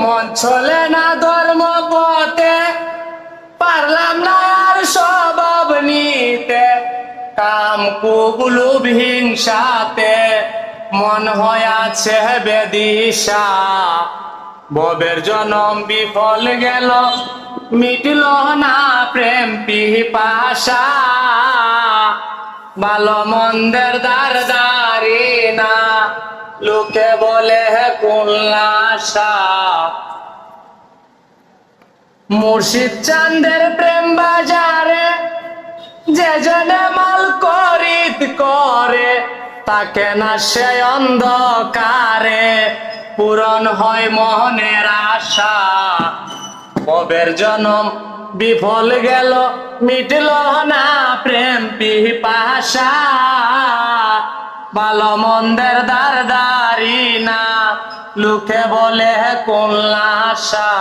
মন চলে না ধর্ম পথে, পারলাম না আর স্বভাব নিতে, কাম কুলোভ হিংসাতে মন হয়াছে বেদিশা। ভবের জনম বিফল গেল, মিটল না প্রেম পিপাসা। ভালো মন্দের দ্বার দাঁড়ি না, লোকে বলে কোন আশা। মুর্শিদ চাঁদের প্রেম বাজারে যে জনে মাল করিত করে, তাকে না সে অন্ধকারে পূরণ হয় মনের আশা। ভবের জনম বিফল গেল, মিটল না প্রেম পিপাসা। ভালো মন্দের দ্বার দাঁড়ি না, লোকে বলে কোন আশা।